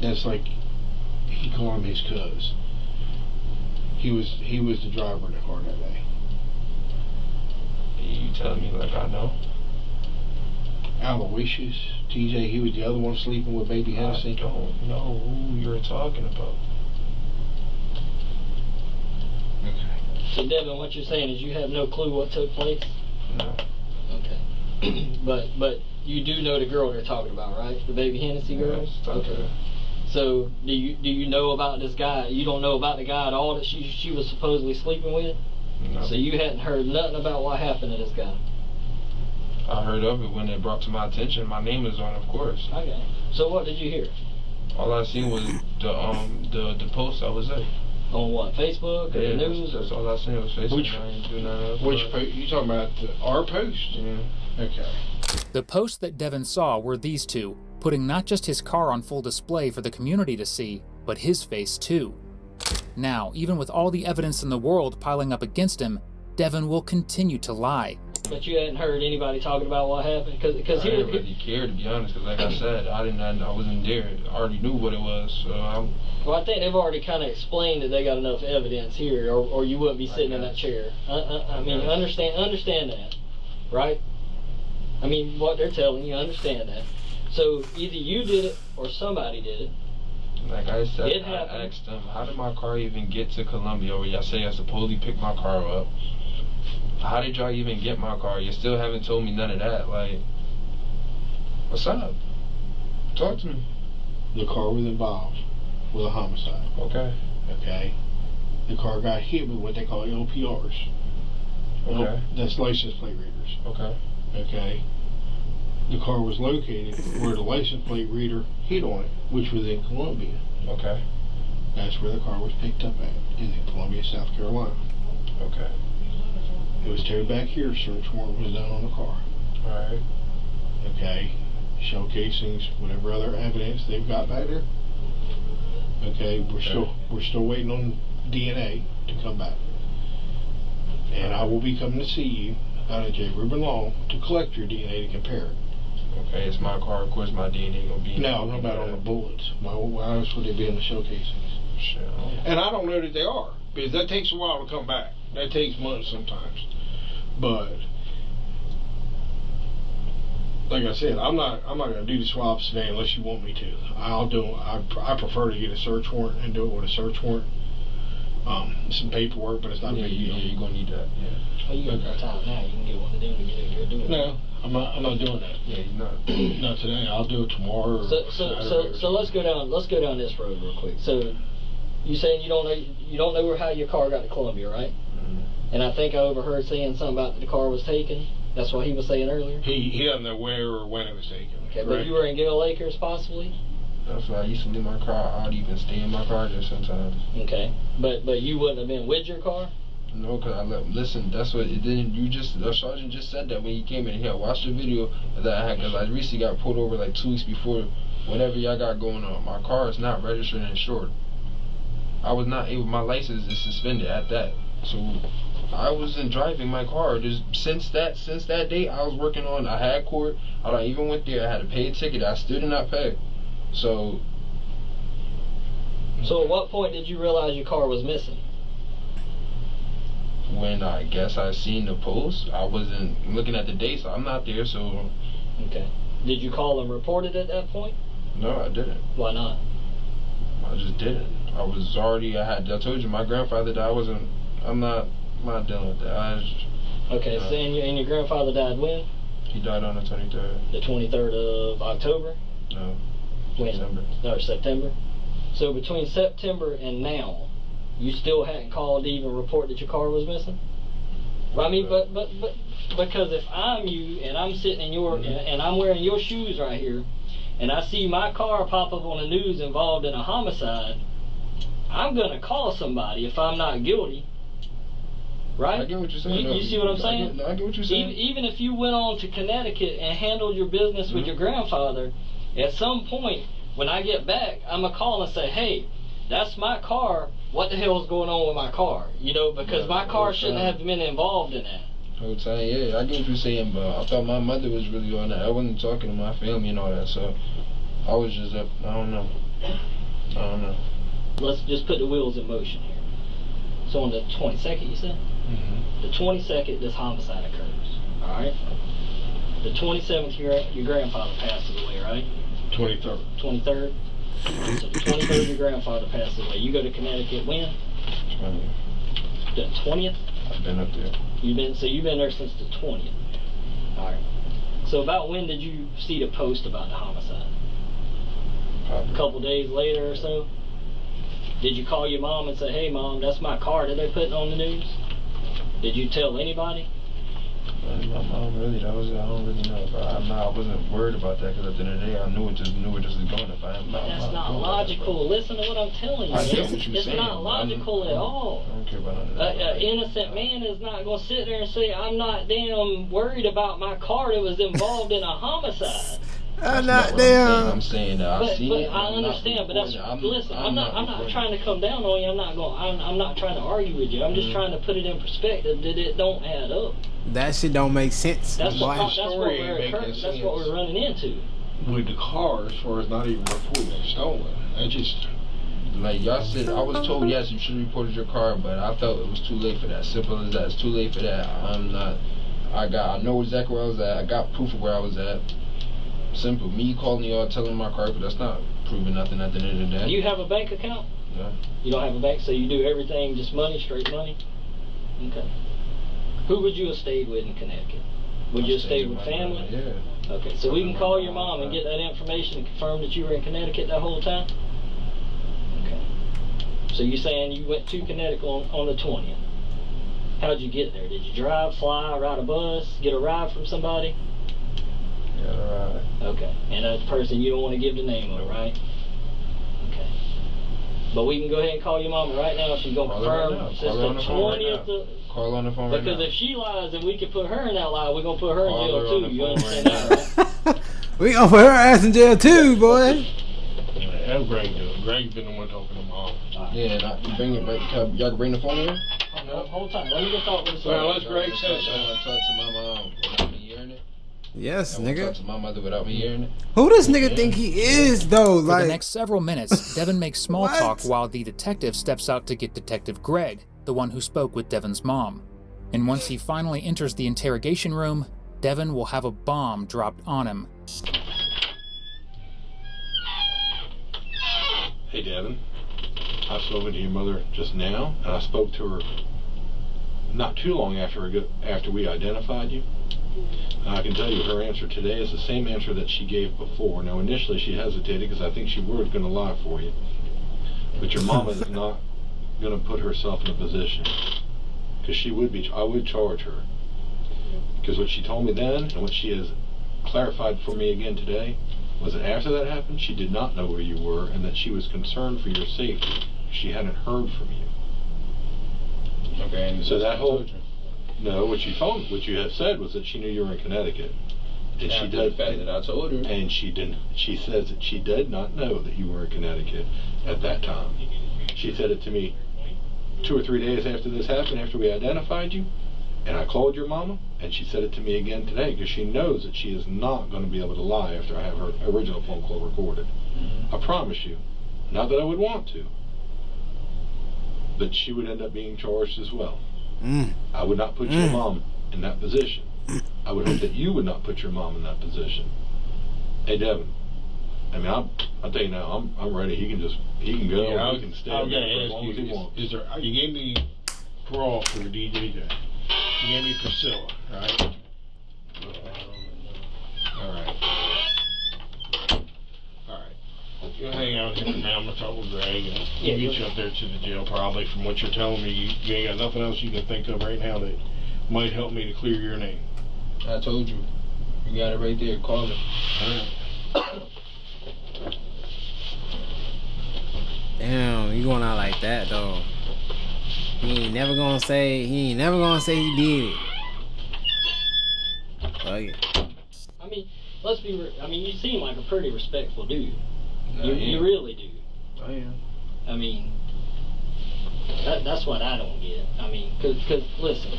Speaker 2: That's like, he called him his cuz. He was the driver of the car that day.
Speaker 3: You telling me like I know?
Speaker 2: Aloysius, TJ, he was the other one sleeping with baby Hennessy.
Speaker 3: I don't know who you're talking about.
Speaker 2: Okay.
Speaker 7: So Devin, what you're saying is you have no clue what took place?
Speaker 3: No.
Speaker 7: Okay. but you do know the girl they're talking about, right? The baby Hennessy girl?
Speaker 3: Yes,
Speaker 7: okay. So do you know about this guy? You don't know about the guy at all that she was supposedly sleeping with?
Speaker 3: No.
Speaker 7: So you hadn't heard nothing about what happened to this guy?
Speaker 3: I heard of it when it brought to my attention. My name is on, of course.
Speaker 7: Okay. So what did you hear?
Speaker 3: All I seen was the post I was at.
Speaker 7: On what? Facebook? Or
Speaker 3: Yeah,
Speaker 7: the news?
Speaker 3: that's all I seen was Facebook.
Speaker 2: Which-
Speaker 3: I ain't do nothing else.
Speaker 2: Which post? You talking about our post?
Speaker 3: Yeah.
Speaker 2: Okay.
Speaker 4: The posts that Devin saw were these two, putting not just his car on full display for the community to see, but his face too. Now, even with all the evidence in the world piling up against him, Devin will continue to lie.
Speaker 7: But you hadn't heard anybody talking about what happened? Cause
Speaker 3: I
Speaker 7: here,
Speaker 3: didn't really care, to be honest, because like I said, I wasn't there. I already knew what it was, so
Speaker 7: well, I think they've already kind of explained that they got enough evidence here, or you wouldn't be sitting in that chair. I mean, understand that, right? I mean, what they're telling you, understand that. So either you did it or somebody did it.
Speaker 3: like I said,
Speaker 7: It
Speaker 3: I
Speaker 7: happened.
Speaker 3: asked them, how did my car even get to Columbia? Where y'all say I supposedly picked my car up. How did y'all even get my car? You still haven't told me none of that. Like, what's up? Talk to me.
Speaker 2: The car was involved with a homicide.
Speaker 3: Okay.
Speaker 2: Okay. The car got hit with what they call LPRs.
Speaker 3: Okay.
Speaker 2: That's license plate readers.
Speaker 3: Okay.
Speaker 2: Okay. The car was located where the license plate reader hit on it, which was in Columbia.
Speaker 3: Okay.
Speaker 2: That's where the car was picked up at, is in Columbia, South Carolina.
Speaker 3: Okay.
Speaker 2: It was towed back here, search warrant was done on the car.
Speaker 3: Alright.
Speaker 2: Okay. Shell casings, whatever other evidence they've got back there. Okay, we're still waiting on DNA to come back. And I will be coming to see you out at J. Reuben Long to collect your DNA to compare it.
Speaker 3: Okay, it's my car, of course my DNA gonna be.
Speaker 2: No, I'm not about on the bullets. Why else would they be in the shell casings?
Speaker 3: Shit, I don't know.
Speaker 2: And I don't know that they are, because that takes a while to come back. That takes months sometimes. But like I said, I'm not gonna do the swaps today unless you want me to. I'll do. I prefer to get a search warrant and do it with a search warrant. Some paperwork, but it's not a big deal.
Speaker 3: Yeah, you're gonna need that. Yeah.
Speaker 7: Well, you got that time now. You can get one of them to go do it.
Speaker 2: No, I'm not doing that.
Speaker 3: Yeah, you're not.
Speaker 2: Not today. I'll do it tomorrow. Or
Speaker 7: So let's go down this road real quick. So you saying you don't know how your car got to Columbia, right?
Speaker 3: Mm-hmm.
Speaker 7: And I think I overheard saying something about the car was taken. That's what he was saying earlier.
Speaker 2: He doesn't know where or when it was taken.
Speaker 7: Okay, but you were in Gale Acres possibly.
Speaker 3: That's why I used to leave my car. I'd even stay in my car just sometimes.
Speaker 7: Okay, but you wouldn't have been with your car.
Speaker 3: No, cause listen. That's what it didn't. The sergeant just said that when he came in here. Watch the video that I had, cause I recently got pulled over like 2 weeks before. Whatever y'all got going on, my car is not registered and insured. I was not able. My license is suspended at that. So I wasn't driving my car. Just since that day, I was working on. I had court. I don't even went there. I had to pay a ticket. I still did not pay. So
Speaker 7: at what point did you realize your car was missing?
Speaker 3: When I guess I seen the post, I wasn't looking at the date, so I'm not there. So
Speaker 7: okay. Did you call and report it at that point?
Speaker 3: No, I didn't.
Speaker 7: Why not?
Speaker 3: I just didn't. I told you my grandfather died. I'm not dealing with that.
Speaker 7: Okay, so and your grandfather died when?
Speaker 3: He died on the 23rd.
Speaker 7: The 23rd of October?
Speaker 3: No.
Speaker 7: When?
Speaker 3: September.
Speaker 7: No, September. So between September and now, you still hadn't called to even report that your car was missing? Well, I mean, but because if I'm you and I'm sitting in your and I'm wearing your shoes right here, and I see my car pop up on the news involved in a homicide, I'm gonna call somebody if I'm not guilty, right?
Speaker 3: I get what you're saying.
Speaker 7: You see what I'm saying?
Speaker 3: I get what you're saying.
Speaker 7: Even if you went on to Connecticut and handled your business with your grandfather, at some point when I get back, I'm gonna call and say, hey, that's my car. What the hell is going on with my car? You know, because my car shouldn't have been involved in that.
Speaker 3: Whole time, yeah, I get what you're saying, but I thought my mother was really on that. I wasn't talking to my family and all that, so I was just up. I don't know.
Speaker 7: Let's just put the wheels in motion here. So on the 22nd, you said?
Speaker 2: Mm-hmm.
Speaker 7: The 22nd, this homicide occurs. All right. The 27th, your grandfather passes away, right?
Speaker 2: 23rd.
Speaker 7: 23rd. So the 23rd, your grandfather passes away. You go to Connecticut when?
Speaker 3: 20th.
Speaker 7: The 20th.
Speaker 3: I've been up there.
Speaker 7: You've been there since the 20th. All right. So about when did you see the post about the homicide?
Speaker 3: Probably.
Speaker 7: A couple days later or so? Did you call your mom and say, hey mom, that's my car that they're putting on the news? Did you tell anybody?
Speaker 3: My mom really, I don't really know. But I wasn't worried about that, because at the end of the day, I knew it just was going. If I am not,
Speaker 7: that's not logical. Listen to what I'm telling you.
Speaker 3: I get what you're
Speaker 7: it's
Speaker 3: saying.
Speaker 7: Not logical at all.
Speaker 3: I don't care about none of that.
Speaker 7: An innocent man is not going to sit there and say, I'm not damn worried about my car that was involved in a homicide.
Speaker 1: I'm not damn.
Speaker 3: I'm saying that I've seen it.
Speaker 7: I understand, but that's listen. I'm not trying to come down on you. I'm not trying to argue with you. I'm just trying to put it in perspective that it don't add up.
Speaker 1: That shit don't make sense.
Speaker 7: That's what
Speaker 2: story ain't making
Speaker 7: that's
Speaker 2: sense.
Speaker 7: what we're running into.
Speaker 2: With the car, as far as not even reporting it stolen, that just.
Speaker 3: Like y'all said, I was told yes, you should have reported your car, but I felt it was too late for that. Simple as that. It's too late for that. I know exactly where I was at. I got proof of where I was at. Simple. Me calling y'all, telling my car, but that's not proving nothing at the end of the day.
Speaker 7: Do you have a bank account?
Speaker 3: No.
Speaker 7: You don't have a bank, so you do everything just money, straight money? Okay. Who would you have stayed with in Connecticut? Would you have stayed with family?
Speaker 3: Yeah.
Speaker 7: Okay, so we can call your mom and get that information and confirm that you were in Connecticut that whole time? Okay. So you're saying you went to Connecticut on the 20th. How'd you get there? Did you drive, fly, ride a bus, get a ride from somebody?
Speaker 3: Yeah, right.
Speaker 7: Okay. And that person you don't want to give the name of, right? Okay. But we can go ahead and call your mama right now. She's going to confirm since the 20th.
Speaker 3: Call on the phone right now.
Speaker 7: Because if she lies and we can put her in that lie, we're going to put her in jail too. You understand that, right?
Speaker 1: We gonna put her ass in jail too, boy.
Speaker 2: Have Greg do it. Greg's been the one talking to mom.
Speaker 3: Yeah, and I can bring it back. Y'all can bring the phone here?
Speaker 7: Hold tight. Let me get talk with the
Speaker 2: Well, let's Greg say
Speaker 3: something. I want to talk to my mom without me hearing it.
Speaker 1: Yes,
Speaker 3: I want to talk
Speaker 1: nigga.
Speaker 3: to my mother without me hearing it.
Speaker 1: Who does nigga think he is, though?
Speaker 4: For
Speaker 1: Like,
Speaker 4: the next several minutes, Devin makes small
Speaker 1: What?
Speaker 4: talk while the detective steps out to get Detective Greg, the one who spoke with Devin's mom. And once he finally enters the interrogation room, Devin will have a bomb dropped on him.
Speaker 6: Hey, Devin. I spoke to your mother just now, and I spoke to her not too long after we identified you. And I can tell you her answer today is the same answer that she gave before. Now, initially she hesitated because I think she was going to lie for you. But your mama is not going to put herself in a position, because I would charge her. Because what she told me then and what she has clarified for me again today was that after that happened, she did not know where you were and that she was concerned for your safety. She hadn't heard from you.
Speaker 3: Okay, and
Speaker 6: So that whole... No, what you had said was that she knew you were in Connecticut. And she did.
Speaker 3: The fact that I told her.
Speaker 6: And she didn't. She says that she did not know that you were in Connecticut at that time. She said it to me 2 or 3 days after this happened, after we identified you. And I called your mama, and she said it to me again today, because she knows that she is not going to be able to lie after I have her original phone call recorded.
Speaker 3: Mm-hmm.
Speaker 6: I promise you, not that I would want to, that she would end up being charged as well. I would not put your mom in that position. I would hope that you would not put your mom in that position. Hey, Devin, I mean, I'll tell you now, I'm ready. He can go.
Speaker 2: Yeah,
Speaker 6: He can stay
Speaker 2: I was
Speaker 6: there
Speaker 2: gonna
Speaker 6: for as
Speaker 2: ask
Speaker 6: long
Speaker 2: you,
Speaker 6: as he wants.
Speaker 2: is there, you gave me parole for the DJ day. You gave me Priscilla, right? Alright. You'll hang out here for now. I'm gonna talk with Greg and we'll get you up there to the jail probably. From what you're telling me, you ain't got nothing else you can think of right now that might help me to clear your name.
Speaker 3: I told you. You got it right there. Call me.
Speaker 2: Alright.
Speaker 1: Damn, you going out like that though. He ain't never gonna say he did it. Fuck it.
Speaker 7: I mean, let's be real. I mean, you seem like a pretty respectful dude.
Speaker 3: No,
Speaker 7: You really do.
Speaker 3: I am.
Speaker 7: I mean, that's what I don't get. I mean, cause listen,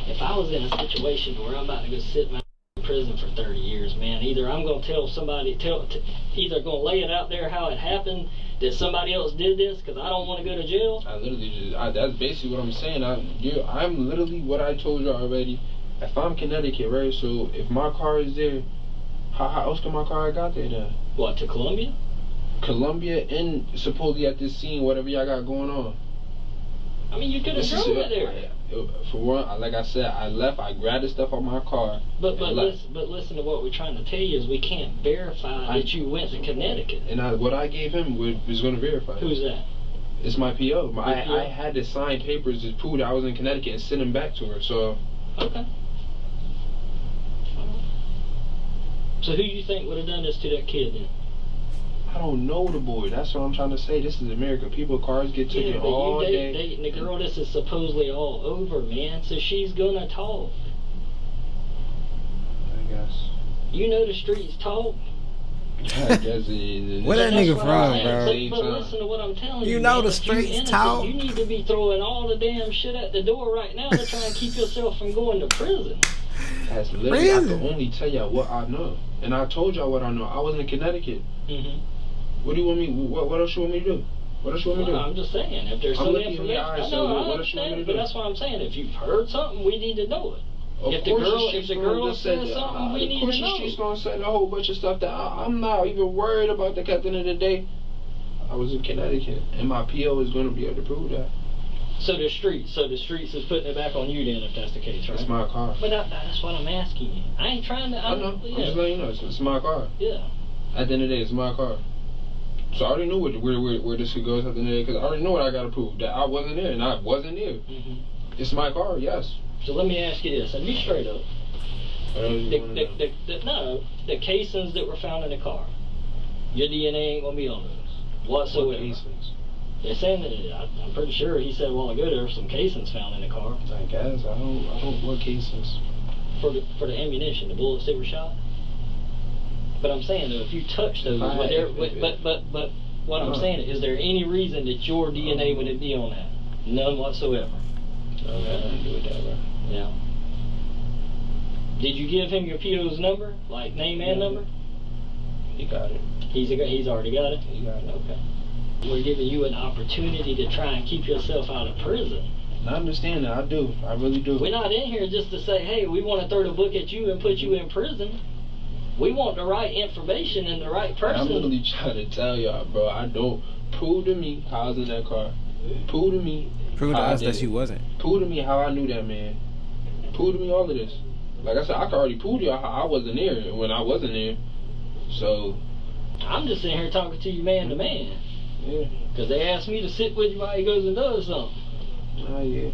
Speaker 7: if I was in a situation where I'm about to go sit in prison for 30 years, man, either I'm gonna tell somebody, either gonna lay it out there how it happened, that somebody else did this, cause I don't want to go to jail.
Speaker 3: I literally just, that's basically what I'm saying. I'm literally what I told you already. If I'm Connecticut, right? So if my car is there, how else can my car have got there then?
Speaker 7: What, to Columbia?
Speaker 3: Columbia and supposedly at this scene, whatever y'all got going on.
Speaker 7: I mean, you could have drove it there.
Speaker 3: For one, like I said, I left. I grabbed the stuff out my car.
Speaker 7: But listen to what we're trying to tell you is we can't verify that you went to Connecticut.
Speaker 3: And what I gave him was going to verify.
Speaker 7: Who's that?
Speaker 3: It's my PO.
Speaker 7: PO?
Speaker 3: I had to sign papers to prove that I was in Connecticut and send them back to her. So.
Speaker 7: Okay. So who do you think would have done this to that kid then?
Speaker 3: I don't know the boy. That's what I'm trying to say. This is America. People, cars get taken all day.
Speaker 7: Dating the girl, this is supposedly all over, man. So she's gonna talk.
Speaker 3: I guess.
Speaker 7: You know the streets talk.
Speaker 3: I guess it.
Speaker 1: Where that nigga from,
Speaker 7: bro? But listen to what I'm telling you.
Speaker 1: You know
Speaker 7: man.
Speaker 1: the
Speaker 7: If
Speaker 1: streets
Speaker 7: you innocent,
Speaker 1: talk.
Speaker 7: You need to be throwing all the damn shit at the door right now to try and keep yourself from going to prison.
Speaker 3: That's literally. I can only tell y'all what I know, and I told y'all what I know. I was in Connecticut.
Speaker 7: Mm-hmm.
Speaker 3: What do you want me? What else you want me to do? What else you want me to do?
Speaker 7: I'm just saying, if there's
Speaker 3: I'm
Speaker 7: some
Speaker 3: looking in
Speaker 7: information,
Speaker 3: your eyes,
Speaker 7: I
Speaker 3: so
Speaker 7: know, I
Speaker 3: what else you want me to
Speaker 7: understand,
Speaker 3: do?
Speaker 7: but that's what I'm saying. If you've heard something, we need to know it.
Speaker 3: Of
Speaker 7: If the
Speaker 3: course
Speaker 7: girl says something, we need to
Speaker 3: Of course,
Speaker 7: know.
Speaker 3: she's gonna say a whole bunch of stuff that I'm not even worried about. At the end of the day, I was in Connecticut, and my PO is gonna be able to prove that.
Speaker 7: So the streets is putting it back on you then, if that's the case, right?
Speaker 3: It's my car.
Speaker 7: But that's what I'm asking you. I ain't trying to.
Speaker 3: I know.
Speaker 7: Yeah.
Speaker 3: I'm just letting you know. It's my car.
Speaker 7: Yeah.
Speaker 3: At the end of the day, it's my car. So I already knew where this could go at the end of the day, because I already know what I gotta prove. That I wasn't there, and I wasn't there.
Speaker 7: Mm-hmm.
Speaker 3: It's my car, yes.
Speaker 7: So let me ask you this, and be straight up. The casings that were found in the car, your DNA ain't gonna be on those whatsoever.
Speaker 3: What casings?
Speaker 7: They're saying that I'm pretty sure he said a while ago there were some casings found in the car.
Speaker 3: I guess I don't. What casings?
Speaker 7: For the ammunition, the bullets that were shot. But I'm saying though, if you touch those, but what I'm saying is there any reason that your DNA wouldn't be on that? None whatsoever.
Speaker 3: No, that nothing to do with that, bro.
Speaker 7: Yeah. Did you give him your PO's number, like name and number?
Speaker 3: He got it.
Speaker 7: He's already got it.
Speaker 3: He got it.
Speaker 7: Okay. We're giving you an opportunity to try and keep yourself out of prison.
Speaker 3: I understand that. I do. I really do.
Speaker 7: We're not in here just to say, hey, we want to throw the book at you and put you in prison. We want the right information and the right person.
Speaker 3: I'm literally trying to tell y'all, bro. I don't. Prove to me how I was in that car. Prove to me.
Speaker 1: Prove to us that you wasn't.
Speaker 3: Prove to me how I knew that man. Prove to me all of this. Like I said, I could already prove to y'all how I wasn't there when I wasn't there. So.
Speaker 7: I'm just sitting here talking to you man to man.
Speaker 3: Yeah.
Speaker 7: Because they asked me to sit with you while he goes and does something.
Speaker 3: Oh, yeah.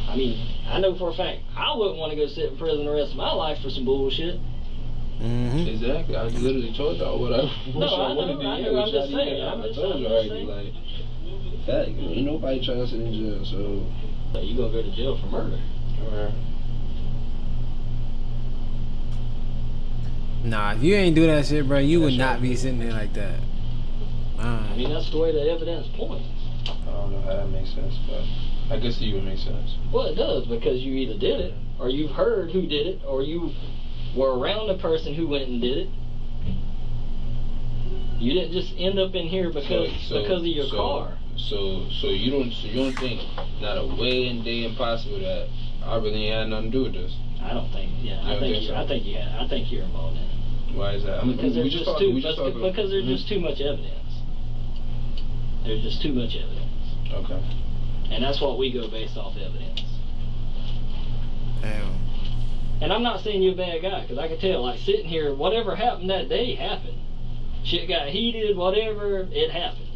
Speaker 7: I mean, I know for a fact I wouldn't want to go sit in prison the rest of my life for some bullshit.
Speaker 1: Mm-hmm.
Speaker 3: Exactly. I literally told y'all what I wish I wanted to
Speaker 7: I know, I'm just saying.
Speaker 3: I told you already, like, fact, ain't nobody trying to sit in jail, so.
Speaker 7: You gonna go to jail for murder.
Speaker 3: Alright.
Speaker 1: Nah, if you ain't do that shit, bro, you would not be sitting there like that.
Speaker 7: I mean, that's the way the evidence points.
Speaker 3: I don't know how that makes sense, but I guess it would make sense.
Speaker 7: Well, it does, because you either did it, or you've heard who did it, or you were around the person who went and did it. You didn't just end up in here because of your car.
Speaker 3: So you don't think not a way in day impossible that I really ain't had nothing to do with this?
Speaker 7: I don't think. Yeah, I think you're involved in it.
Speaker 3: Why is that?
Speaker 7: Because there's just too much evidence. There's just too much evidence.
Speaker 3: Okay.
Speaker 7: And that's what we go based off evidence.
Speaker 1: Damn.
Speaker 7: And I'm not saying you're a bad guy, because I can tell, like, sitting here, whatever happened that day happened. Shit got heated, whatever, it happened.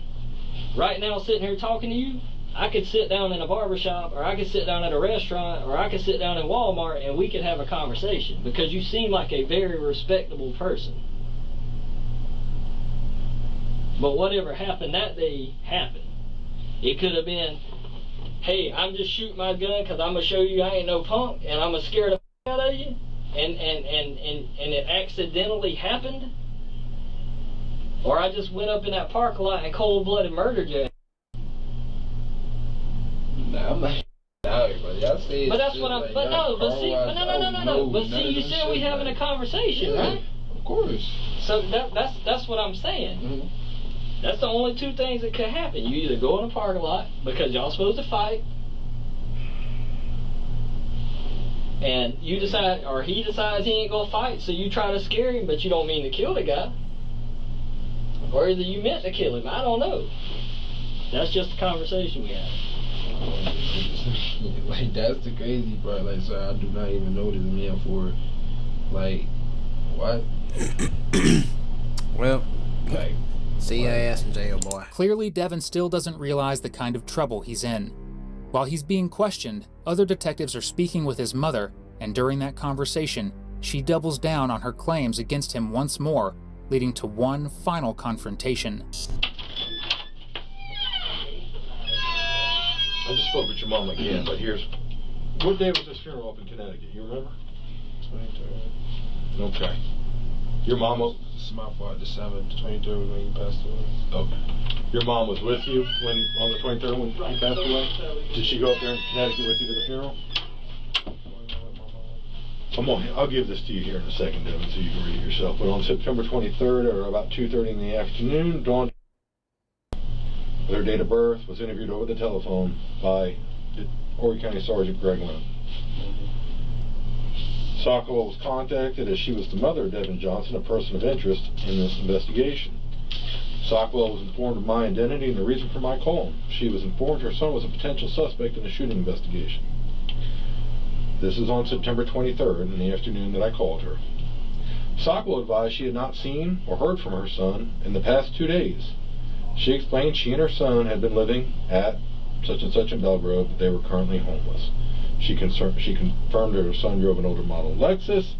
Speaker 7: Right now, sitting here talking to you, I could sit down in a barbershop, or I could sit down at a restaurant, or I could sit down in Walmart, and we could have a conversation, because you seem like a very respectable person. But whatever happened that day happened. It could have been, hey, I'm just shooting my gun because I'm going to show you I ain't no punk, and I'm going to scare the out of you, and it accidentally happened. Or I just went up in that parking lot and cold-blooded murdered you.
Speaker 3: Nah, I'm not out here, buddy. Y'all say
Speaker 7: but that's what I'm. But no, but see, no. But see, you said we having a conversation, right?
Speaker 3: Of course.
Speaker 7: So that's what I'm saying.
Speaker 3: Mm-hmm.
Speaker 7: That's the only two things that could happen. You either go in a parking lot because y'all supposed to fight, and you decide, or he decides he ain't gonna fight, so you try to scare him, but you don't mean to kill the guy. Or either you meant to kill him. I don't know. That's just the conversation we had.
Speaker 3: Like, that's the crazy part. Like, sir, I do not even know this man for, like, what?
Speaker 1: Well,
Speaker 3: Like,
Speaker 1: see your ass in jail, boy.
Speaker 4: Clearly, Devin still doesn't realize the kind of trouble he's in. While he's being questioned, other detectives are speaking with his mother, and during that conversation, she doubles down on her claims against him once more, leading to one final confrontation.
Speaker 6: I just spoke with your mom again, but here's... What day was this funeral up in Connecticut? You remember?
Speaker 3: 23rd.
Speaker 6: Okay. Your mom was...
Speaker 3: This is my fault. December 23rd when he passed away.
Speaker 6: Okay. Your mom was with you when on the 23rd when he passed away? Did she go up there in Connecticut with you to the funeral? I'll give this to you here in a second, Devin, so you can read it yourself. But on September 23rd, or about 2:30 in the afternoon, Dawn, with her date of birth, was interviewed over the telephone by Horry County Sergeant Greg Lynn. Sokolow was contacted as she was the mother of Devin Johnson, a person of interest in this investigation. Sokolow was informed of my identity and the reason for my call. She was informed her son was a potential suspect in a shooting investigation. This is on September 23rd in the afternoon that I called her. Sokolow advised she had not seen or heard from her son in the past 2 days. She explained she and her son had been living at such and such in Belgrove, but they were currently homeless. She confirmed that her son drove an older model Lexus.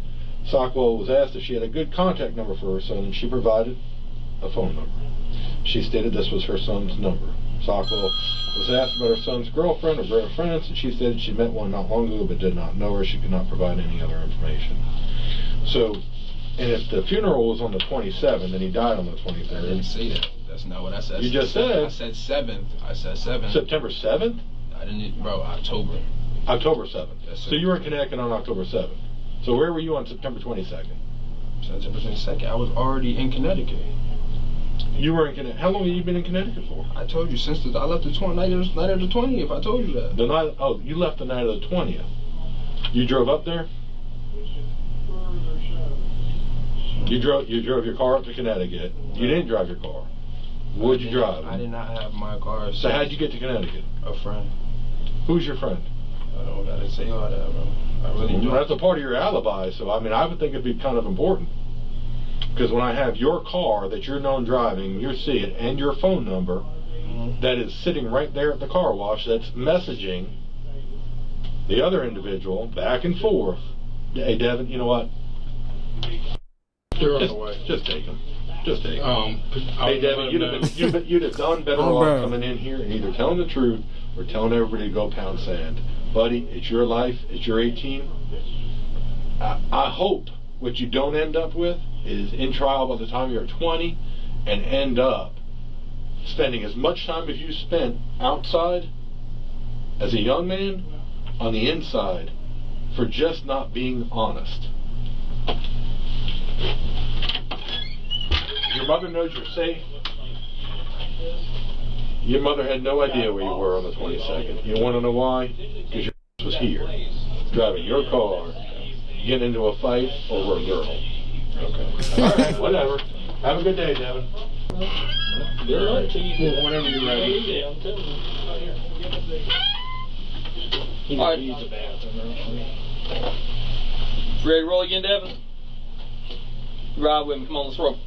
Speaker 6: Sokolow was asked if she had a good contact number for her son, and she provided a phone number. She stated this was her son's number. Sokolow was asked about her son's girlfriend or girlfriends, and she said she met one not long ago but did not know her. She could not provide any other information. So, and if the funeral was on the 27th and he died on the 23rd.
Speaker 3: I didn't say that. That's not what I said.
Speaker 6: You just said.
Speaker 3: I said 7th. I said 7th.
Speaker 6: September 7th?
Speaker 3: I didn't, bro, October.
Speaker 6: October 7th.
Speaker 3: Yes, sir.
Speaker 6: So you were in Connecticut on October 7th. So where were you on September 22nd?
Speaker 3: September 22nd. I was already in Connecticut.
Speaker 6: You were in Connecticut. How long have you been in Connecticut for?
Speaker 3: I told you since I left the night of the 20th. I told you that.
Speaker 6: The night. Oh, you left the night of the 20th. You drove up there. You drove your car up to Connecticut. You didn't drive your car. What'd you drive?
Speaker 3: I did not have my car.
Speaker 6: So how'd you get to Connecticut?
Speaker 3: A friend.
Speaker 6: Who's your friend?
Speaker 3: I don't gotta say all that, bro. I really don't.
Speaker 6: That's a part of your alibi. So I mean, I would think it'd be kind of important. Because when I have your car that you're known driving, you see it, and your phone number that is sitting right there at the car wash that's messaging the other individual back and forth. Hey, Devin, you know what?
Speaker 2: They're on the way.
Speaker 6: Just take him. Just take him. Hey,
Speaker 2: I'll
Speaker 6: Devin,
Speaker 2: let them know.
Speaker 6: you'd have done better
Speaker 1: Oh,
Speaker 6: off
Speaker 1: bro.
Speaker 6: coming in here and either telling the truth or telling everybody to go pound sand. Buddy, it's your life. It's your 18. I hope what you don't end up with is in trial by the time you're 20 and end up spending as much time as you spent outside as a young man on the inside for just not being honest. Your mother knows you're safe. Your mother had no idea where you were on the 22nd. You want to know why? Because your was here, driving your car, getting into a fight over a girl. Okay. All right, whatever. Have a good day, Devin.
Speaker 7: Good luck to you.
Speaker 2: Whenever you're ready.
Speaker 7: Yeah, I'm telling you. He
Speaker 3: All right.
Speaker 7: needs a bathroom.
Speaker 3: Ready to roll again, Devin? Ride with me. Come on, let's roll.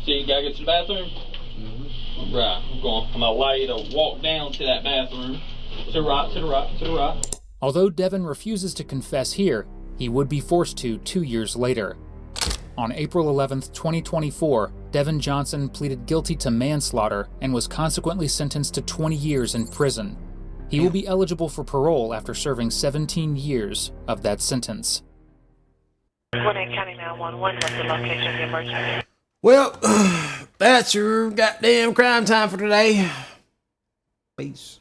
Speaker 3: See, you gotta get to the bathroom? Mm-hmm. Right, I'm gonna allow you to walk down to that bathroom. To the right, to the right, to the right.
Speaker 4: Although Devin refuses to confess here, he would be forced to 2 years later. On April 11th, 2024, Devin Johnson pleaded guilty to manslaughter and was consequently sentenced to 20 years in prison. He will be eligible for parole after serving 17 years of that sentence.
Speaker 8: Gwinnett County 911, what's the location of the emergency?
Speaker 1: Well, that's your goddamn crime time for today. Peace.